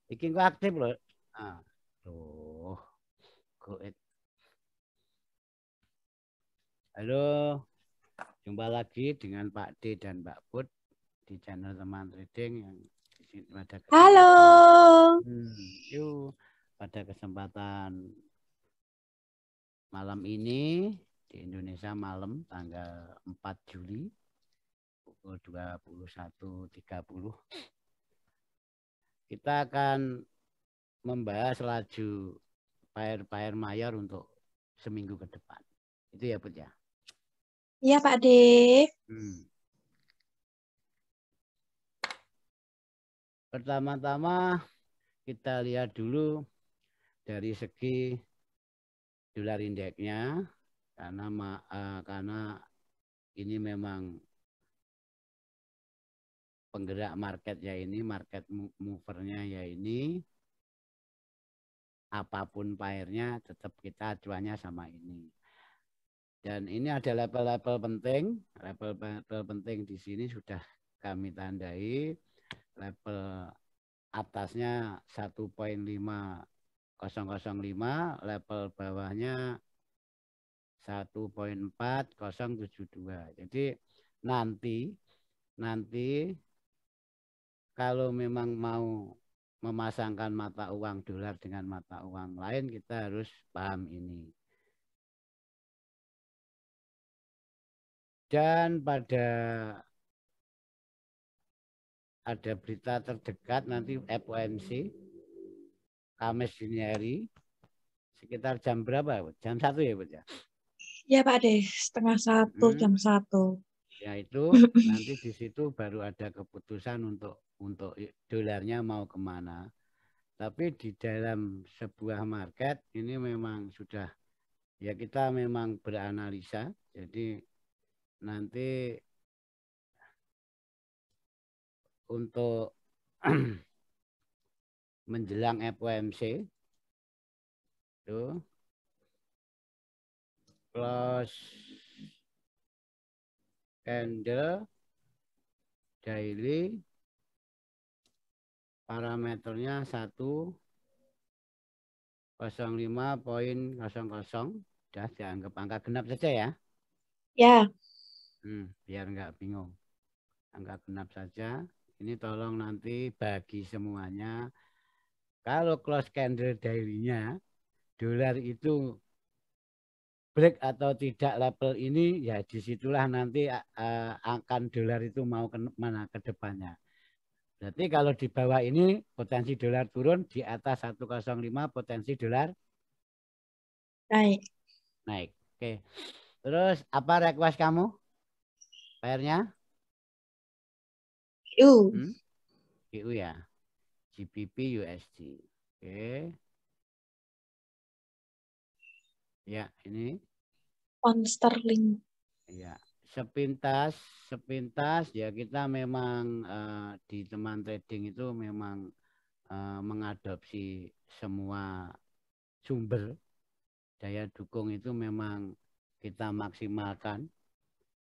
Iki kok aktif loh. Ah, tuh, goit. Halo, jumpa lagi dengan Pak D dan Mbak Put di channel Teman Trading yang pada Halo. kesempatan yuk pada kesempatan malam ini di Indonesia malam tanggal 4 Juli pukul 21.30 kita akan membahas laju pair mayor untuk seminggu ke depan. Itu ya, Put ya. Iya, Pak D. Pertama-tama kita lihat dulu dari segi dolar indeksnya karena ini memang penggerak market ya ini market movernya ya ini apapun pairnya tetap kita acuannya sama ini. Dan ini ada level-level penting. Level-level penting di sini sudah kami tandai. Level atasnya 1.5005, level bawahnya 1.4072. Jadi nanti kalau memang mau memasangkan mata uang dolar dengan mata uang lain, kita harus paham ini. Dan ada berita terdekat nanti FOMC Kamis dini hari sekitar jam berapa? Jam 1 ya, Bud ya? Iya, Pak D. 12:30, jam 1. Ya itu nanti di situ baru ada keputusan untuk dolarnya mau kemana. Tapi di dalam sebuah market ini memang sudah ya kita memang beranalisa. Jadi nanti untuk menjelang FOMC itu close candle daily parameternya 105.00 sudah dianggap angka genap saja ya. Ya. Biar nggak bingung. Angka genap saja. Ini tolong nanti bagi semuanya. Kalau close candle daily-nya dolar itu break atau tidak level ini, ya disitulah nanti akan dolar itu mau ke mana ke depannya. Berarti kalau di bawah ini potensi dolar turun, di atas 105 potensi dolar Baik. naik. Oke. Terus apa request kamu? Pairnya? GU ya. GBP USD. Oke. Ya, ini. Pound sterling. Ya, sepintas ya kita memang di Teman Trading itu memang mengadopsi semua sumber daya dukung itu memang kita maksimalkan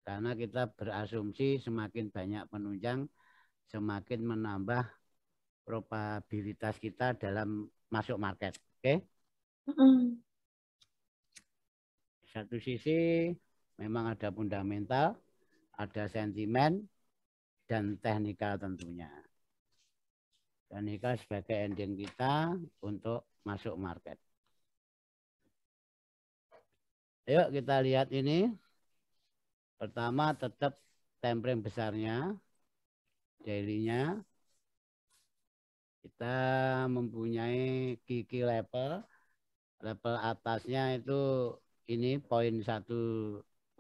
karena kita berasumsi semakin banyak penunjang semakin menambah probabilitas kita dalam masuk market. Oke? Satu sisi memang ada fundamental, ada sentimen, dan teknikal tentunya. Teknikal sebagai engine kita untuk masuk market. Yuk kita lihat ini. Pertama tetap time frame besarnya, daily-nya. Kita mempunyai key level. Level atasnya itu ini poin 1.25920,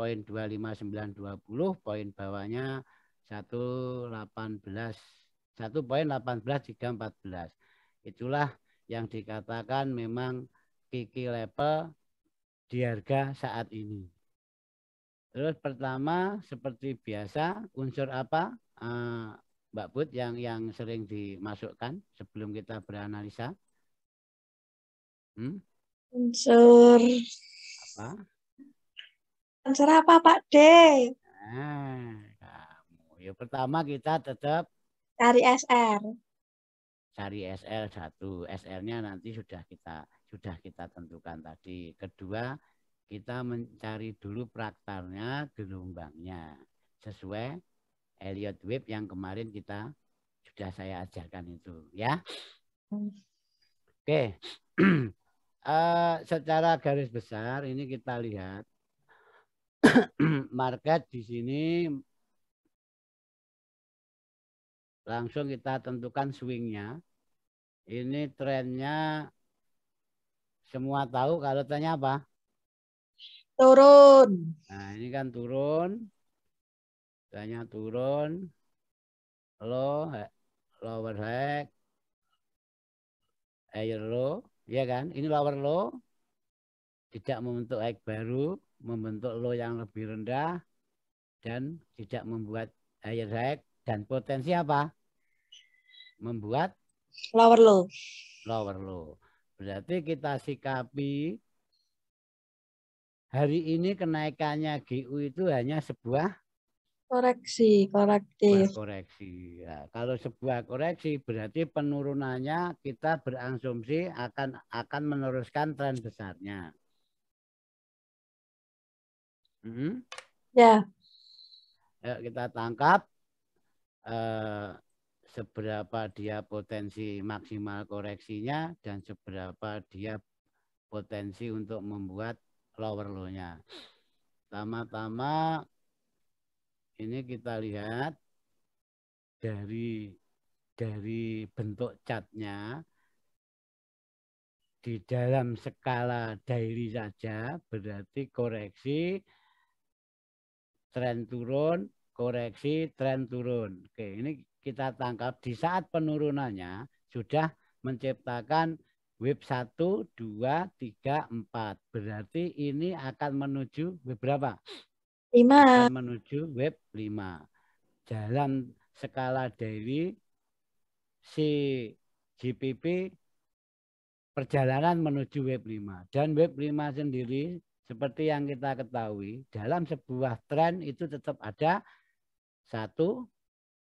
poin bawahnya 1.118.314. Itulah yang dikatakan memang key level di harga saat ini. Terus pertama seperti biasa unsur apa Mbak Put yang sering dimasukkan sebelum kita beranalisa? Unsur Apa? Unsur apa, Pak D? Nah, kamu. Ya pertama kita tetap cari SR. cari SL1. SL-nya nanti sudah kita tentukan tadi. Kedua, kita mencari dulu praktarnya, gelombangnya sesuai Elliott wave yang kemarin sudah saya ajarkan itu, ya. Oke. Secara garis besar ini kita lihat market di sini langsung kita tentukan swingnya. Ini trennya semua tahu kalau trennya apa? Turun. Nah ini kan turun, trennya turun, lower high, higher low, ya kan? Ini lower low, tidak membentuk high baru, membentuk low yang lebih rendah, dan tidak membuat higher high, dan potensi apa? Membuat Lower low. lower low. Berarti kita sikapi hari ini kenaikannya GU itu hanya sebuah Korektif. koreksi. Ya, kalau sebuah koreksi berarti penurunannya kita berasumsi akan meneruskan tren besarnya. Ya. Yuk kita tangkap seberapa dia potensi maksimal koreksinya dan seberapa dia potensi untuk membuat lower low-nya. Pertama-tama ini kita lihat dari bentuk chartnya di dalam skala daily saja berarti koreksi tren turun, koreksi tren turun. Oke, ini kita tangkap di saat penurunannya sudah menciptakan wave 1, 2, 3, 4. Berarti ini akan menuju wave berapa? 5. Akan menuju wave 5. Dalam skala daily si GPP perjalanan menuju wave 5. Dan wave 5 sendiri seperti yang kita ketahui dalam sebuah tren itu tetap ada 1, 2,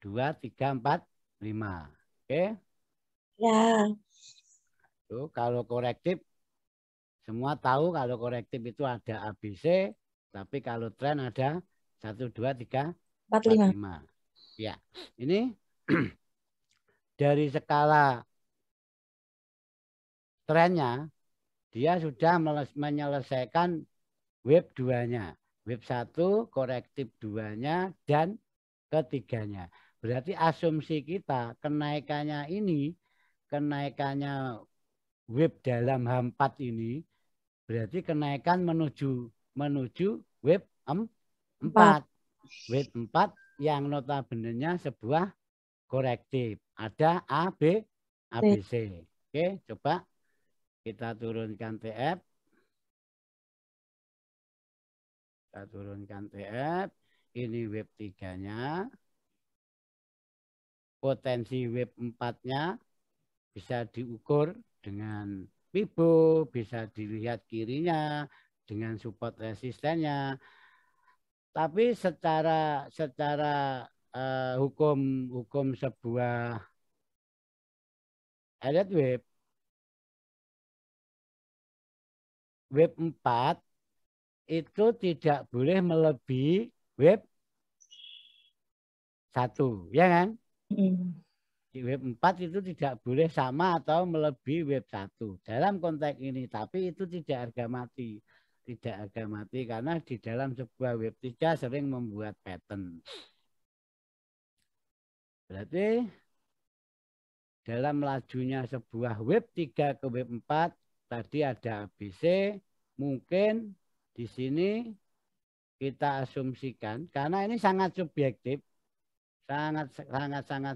3, 4, 5. Oke? Ya. Tuh, kalau korektif semua tahu kalau korektif itu ada ABC, tapi kalau tren ada 1, 2, 3, 4, 5. Ya, ini dari skala trennya dia sudah menyelesaikan wave 2-nya. Wave 1, korektif 2-nya, dan ketiganya. Berarti asumsi kita kenaikannya ini, kenaikannya wave dalam H4 ini, berarti kenaikan menuju wave 4. Wave 4 yang notabene-nya sebuah korektif. Ada A, B, ABC. Oke, coba kita turunkan TF. Kita turunkan TF. Ini wave 3-nya. Potensi wave 4-nya bisa diukur dengan Fibo, bisa dilihat kirinya dengan support resistennya. Tapi secara hukum sebuah Elliott wave 4 itu tidak boleh melebihi wave 1, ya kan? Di wave 4 itu tidak boleh sama atau melebihi wave 1 dalam konteks ini, tapi itu tidak harga mati. Tidak harga mati karena di dalam sebuah wave 3 sering membuat pattern. Berarti dalam lajunya sebuah wave 3 ke wave 4 tadi ada ABC, mungkin di sini kita asumsikan karena ini sangat subjektif, sangat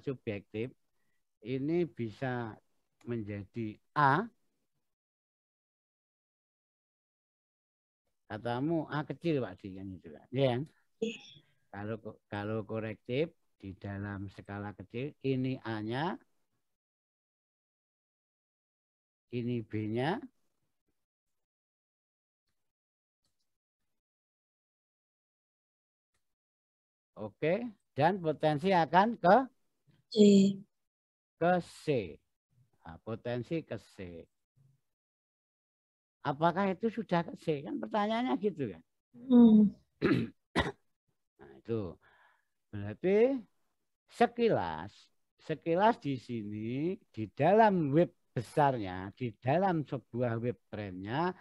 subjektif. Ini bisa menjadi A. Katamu A kecil Pak Di kan itu kan. Ya. Kalau korektif di dalam skala kecil ini A-nya, ini B-nya, oke, dan potensi akan ke C. Nah, potensi ke C. Apakah itu sudah ke C? Kan pertanyaannya gitu kan. Nah, itu berarti sekilas di sini di dalam web besarnya, di dalam sebuah web trendnya,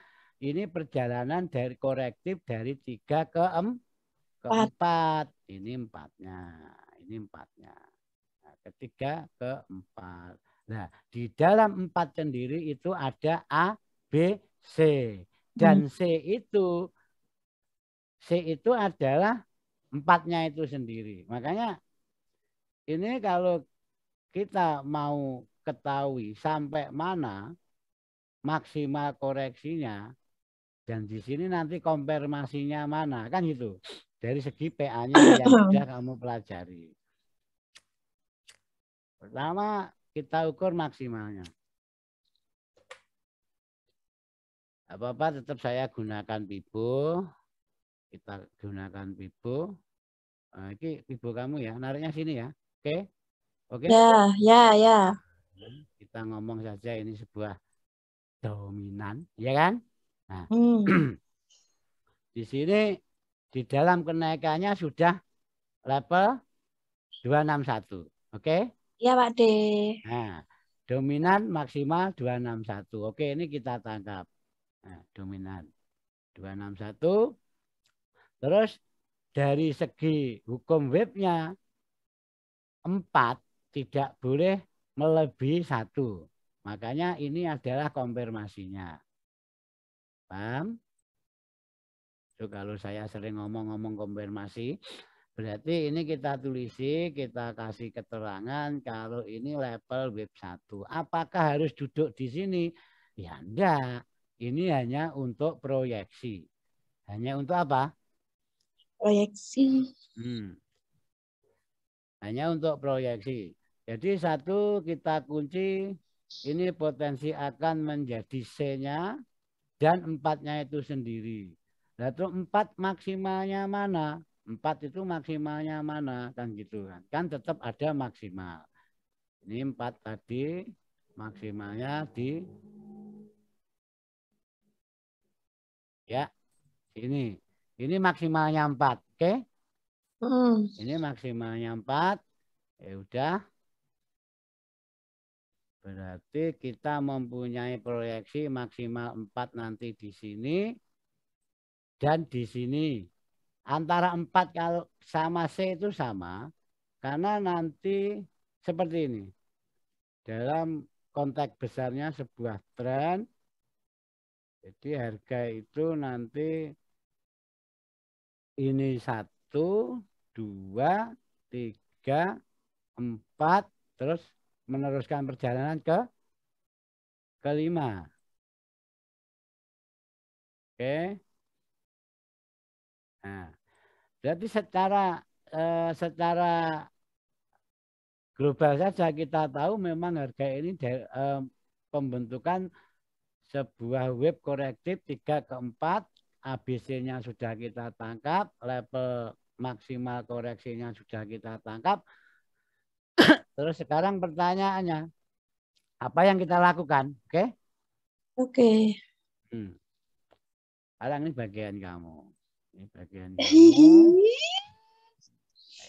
ini perjalanan dari korektif dari 3 ke 4. Ini empatnya. Nah, ketiga ke 4. Nah, di dalam 4 sendiri itu ada A, B, C. Dan C itu adalah 4-nya itu sendiri. Makanya ini kalau kita mau ketahui sampai mana maksimal koreksinya, dan di sini nanti konfirmasinya mana, kan gitu. Dari segi PA-nya yang sudah kamu pelajari. Pertama, kita ukur maksimalnya. Apa-apa tetap saya gunakan Pibo. Kita gunakan Pibo. Nah, ini Pibo kamu ya, nariknya sini ya. Oke? Oke? Ya. Kita ngomong saja ini sebuah dominan, ya kan? Nah, di sini di dalam kenaikannya sudah level 261. Oke? Ya, Pak De. Nah, dominan maksimal 261. Oke, ini kita tangkap. Nah, dominan 261. Terus dari segi hukum webnya 4 tidak boleh melebihi 1. Makanya ini adalah konfirmasinya. Paham? So, kalau saya sering ngomong-ngomong konfirmasi, berarti ini kita tulisi, kita kasih keterangan kalau ini level web 1. Apakah harus duduk di sini? Ya enggak. Ini hanya untuk proyeksi. Hanya untuk apa? Proyeksi. Hanya untuk proyeksi. Jadi 1 kita kunci, ini potensi akan menjadi C-nya dan 4-nya itu sendiri. Lalu 4 maksimalnya mana? 4 itu maksimalnya mana? Kan gitu kan. Kan tetap ada maksimal. Ini 4 tadi maksimalnya di ya ini. Ini maksimalnya 4. Oke? Ini maksimalnya 4. Ya udah. Berarti kita mempunyai proyeksi maksimal 4 nanti di sini dan di sini. Antara 4 kalau sama C itu sama, karena nanti seperti ini. Dalam konteks besarnya sebuah tren, jadi harga itu nanti ini 1, 2, 3, 4, terus meneruskan perjalanan ke kelima. Oke. Nah, berarti secara global saja kita tahu memang harga ini pembentukan sebuah web korektif 3 ke 4, ABC-nya sudah kita tangkap, level maksimal koreksinya sudah kita tangkap. Terus sekarang pertanyaannya, apa yang kita lakukan? Oke? Oke. Sekarang ini bagian kamu. Ini bagian kamu.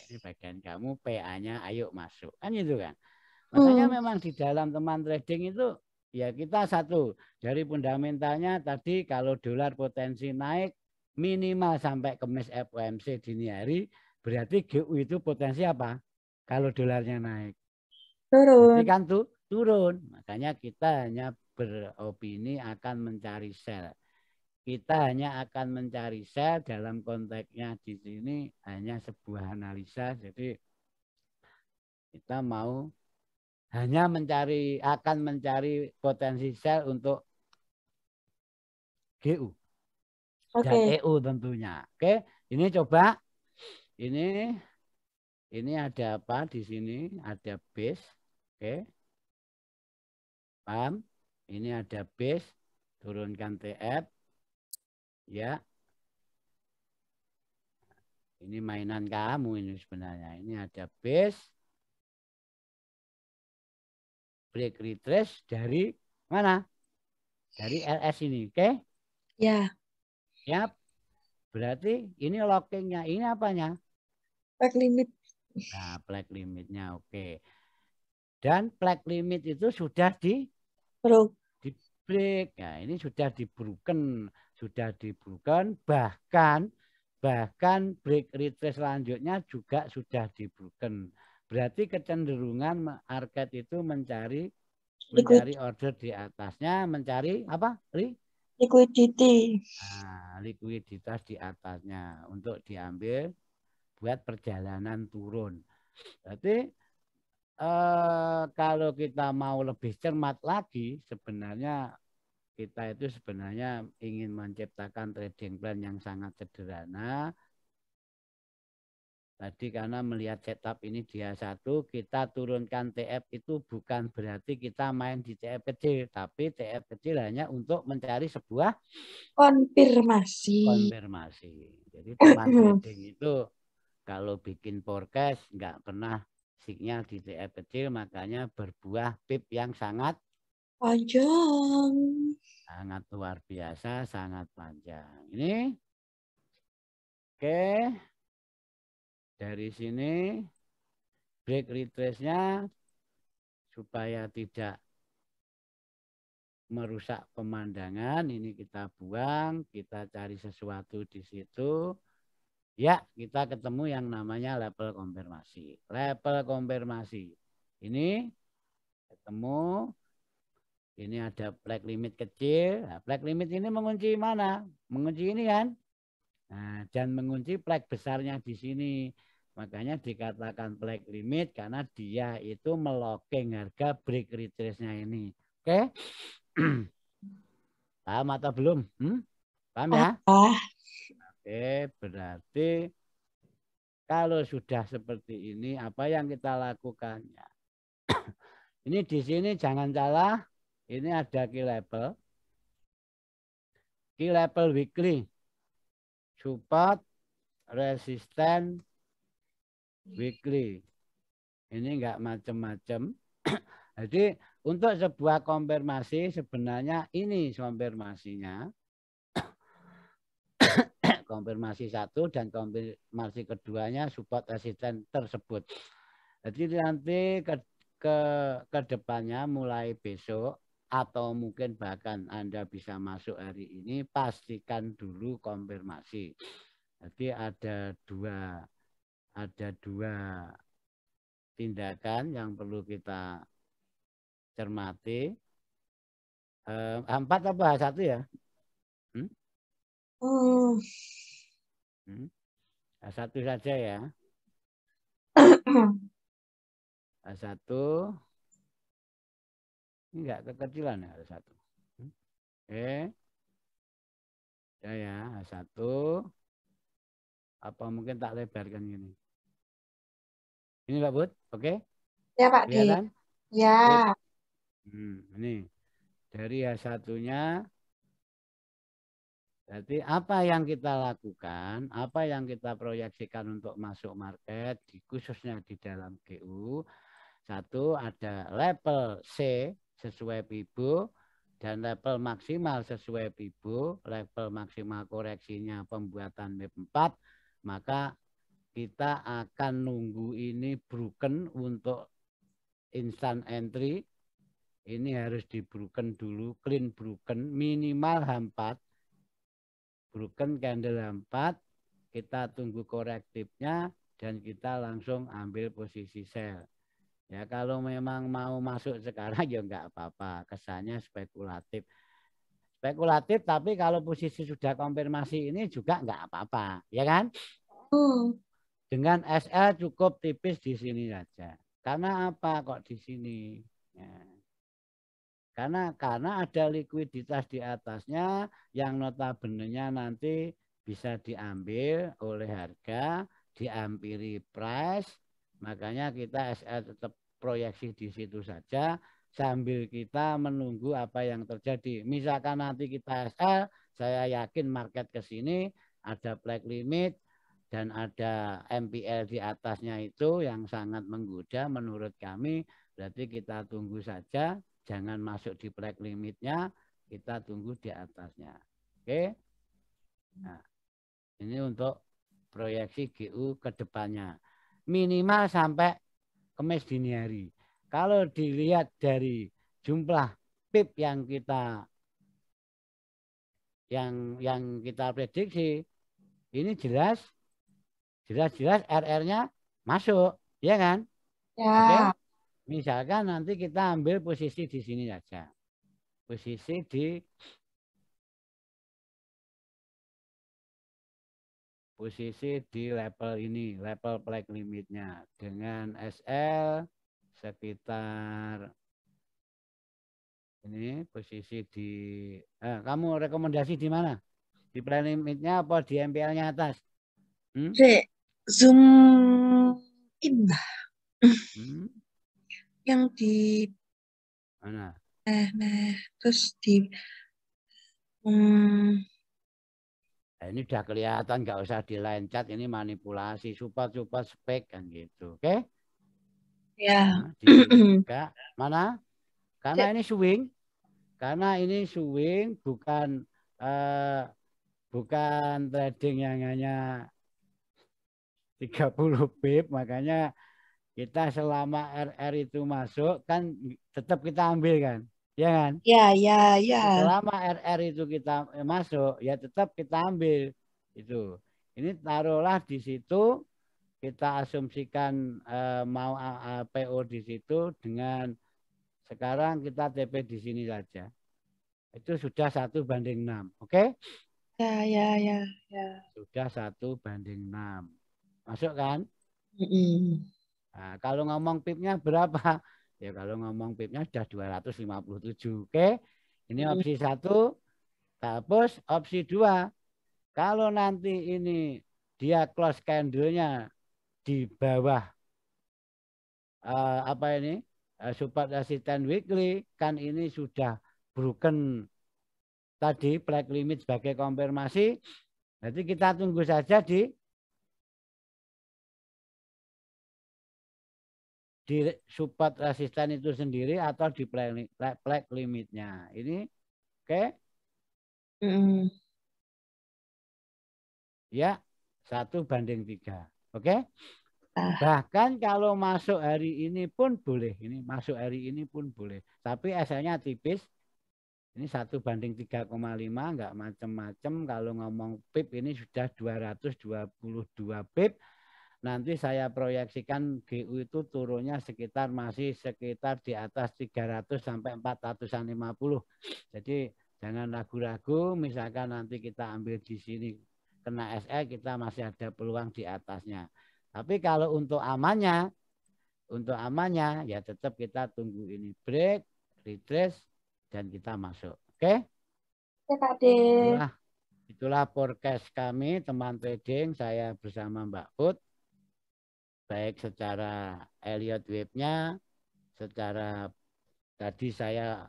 Ini bagian kamu, PA-nya ayo masuk. Kan itu kan. Makanya memang di dalam teman trading itu ya kita satu. Dari fundamentalnya tadi kalau dolar potensi naik minimal sampai kemis FOMC dini hari, berarti GU itu potensi apa? Kalau dolarnya naik. Turun. Berarti kan tuh turun. Makanya kita hanya beropini akan mencari sell. Kita hanya akan mencari sell dalam konteksnya di sini hanya sebuah analisa. Jadi kita mau hanya akan mencari potensi sell untuk GU dan EU tentunya. Oke, ini coba ini ada apa di sini? Ada base. Oke. Paham? Ini ada base, turunkan TF. Ya. Ini mainan kamu ini sebenarnya. Ini ada base. break retrace dari mana? Dari LS ini, oke? Ya. Siap. Berarti ini lockingnya, ini apanya? Back limit. Nah, flag limitnya, oke. Dan flag limit itu sudah di Bro. break. Nah, ini sudah di broken, bahkan break retrace selanjutnya juga sudah di broken. Berarti kecenderungan market itu mencari order di atasnya, mencari apa? Liquidity. Nah, likuiditas di atasnya untuk diambil buat perjalanan turun. Berarti kalau kita mau lebih cermat lagi, sebenarnya kita itu sebenarnya ingin menciptakan trading plan yang sangat sederhana. Tadi karena melihat setup ini dia satu, kita turunkan TF itu bukan berarti kita main di TF kecil, tapi TF kecil hanya untuk mencari sebuah konfirmasi. Jadi teman trading itu kalau bikin forecast nggak pernah signal di TF kecil, makanya berbuah pip yang sangat Panjang. luar biasa, sangat panjang. Ini oke. Dari sini break retrace-nya supaya tidak merusak pemandangan, ini kita buang, kita cari sesuatu di situ. Ya, kita ketemu yang namanya level konfirmasi. Level konfirmasi. Ini ketemu, ini ada flag limit kecil. Nah, flag limit ini mengunci mana? Mengunci ini kan? Nah, dan mengunci flag besarnya di sini. Makanya dikatakan flag limit karena dia itu melocking harga break retrace-nya ini. Oke? Paham atau belum? Paham ya? Oke, berarti kalau sudah seperti ini, apa yang kita lakukannya? Ini di sini jangan salah, ini ada key level. Key level weekly. Support, resisten, weekly. Ini enggak macam-macam. Jadi untuk sebuah konfirmasi sebenarnya ini konfirmasinya. Konfirmasi satu dan konfirmasi keduanya support resisten tersebut. Jadi nanti ke depannya mulai besok atau mungkin bahkan Anda bisa masuk hari ini, pastikan dulu konfirmasi. Jadi ada dua tindakan yang perlu kita cermati. H4 apa H1 ya? H1 saja ya. H1 ini enggak kekecilan ya H1. Oke. Ya, H1. Apa mungkin tak lebarkan gini. Ini Pak Bud, oke? Ya Pak D. Kelihatan? Ya. Ini dari H1-nya. Jadi apa yang kita lakukan, apa yang kita proyeksikan untuk masuk market, khususnya di dalam GU. Satu, ada level C sesuai Pibo dan level maksimal sesuai Pibo. Level maksimal koreksinya pembuatan MIP 4, maka kita akan nunggu ini broken untuk instant entry. Ini harus di broken dulu, clean broken, minimal H4. Broken candle H4, kita tunggu korektifnya dan kita langsung ambil posisi sell. Ya kalau memang mau masuk sekarang ya enggak apa-apa, kesannya spekulatif. Spekulatif tapi kalau posisi sudah konfirmasi ini juga enggak apa-apa, ya kan? Dengan SL cukup tipis di sini saja. Karena apa kok di sini? Ya. Karena ada likuiditas di atasnya yang notabene-nya nanti bisa diambil oleh harga, diampiri price, makanya kita SL tetap proyeksi di situ saja sambil kita menunggu apa yang terjadi. Misalkan nanti kita SL, saya yakin market ke sini ada flag limit dan ada MPL di atasnya itu yang sangat menggoda menurut kami. Berarti kita tunggu saja, jangan masuk di flag limitnya, kita tunggu di atasnya. Oke. Nah, ini untuk proyeksi GU ke depannya. Minimal sampai Kamis dini hari. Kalau dilihat dari jumlah PIP yang kita prediksi, ini jelas RR-nya masuk, ya kan? Oke. Ya. Misalkan nanti kita ambil posisi di sini saja. Posisi di level ini, level flag limitnya dengan SL sekitar ini posisi di kamu rekomendasi di mana? Di flag limitnya apa di MPL-nya atas? Zoom in lah. Hmm? Yang di Mana? terus di Nah, ini udah kelihatan, nggak usah di line chat, ini manipulasi support spek kan gitu. Oke? ya. Nah, dibuka mana? Karena ini swing. Karena ini swing bukan trading yang hanya 30 pip, makanya kita selama RR itu masuk kan tetap kita ambil kan. Ya kan? Ya. Selama RR itu kita masuk, ya tetap kita ambil itu. Ini taruhlah di situ, kita asumsikan mau PO di situ dengan sekarang kita TP di sini saja. Itu sudah 1:6. Oke? Ya. Sudah 1:6. Masuk kan? Nah, kalau ngomong PIP-nya berapa? Ya kalau ngomong PIP-nya sudah 257. Oke? Ini opsi 1. Hapus opsi 2. Kalau nanti ini dia close candle-nya di bawah apa ini? Support resistance weekly, kan ini sudah broken tadi flag limit sebagai konfirmasi. Jadi kita tunggu saja di support resisten itu sendiri atau di flag limitnya. Ini oke? Ya, 1:3. Oke? Bahkan kalau masuk hari ini pun boleh. Ini masuk hari ini pun boleh. Tapi SL-nya tipis. Ini 1:3,5, nggak macem-macem. Kalau ngomong PIP ini sudah 222 PIP. Nanti saya proyeksikan GU itu turunnya masih sekitar di atas 300 sampai 450. Jadi jangan ragu-ragu, misalkan nanti kita ambil di sini kena SL, kita masih ada peluang di atasnya. Tapi kalau untuk amannya ya tetap kita tunggu ini break, retrace, dan kita masuk. Oke? Oke, Pak De. Itulah forecast kami teman trading, saya bersama Mbak Put. Baik secara Elliott Wave-nya, secara tadi saya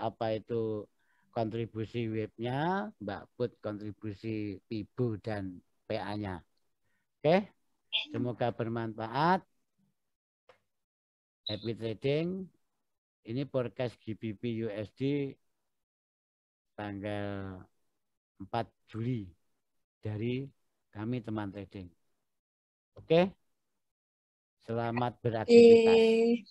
apa itu kontribusi wave-nya, Mbak Put kontribusi Pibu dan PA-nya. Oke, semoga bermanfaat. Happy trading. Ini forecast GBP USD tanggal 4 Juli dari kami teman trading. Oke, selamat beraktivitas.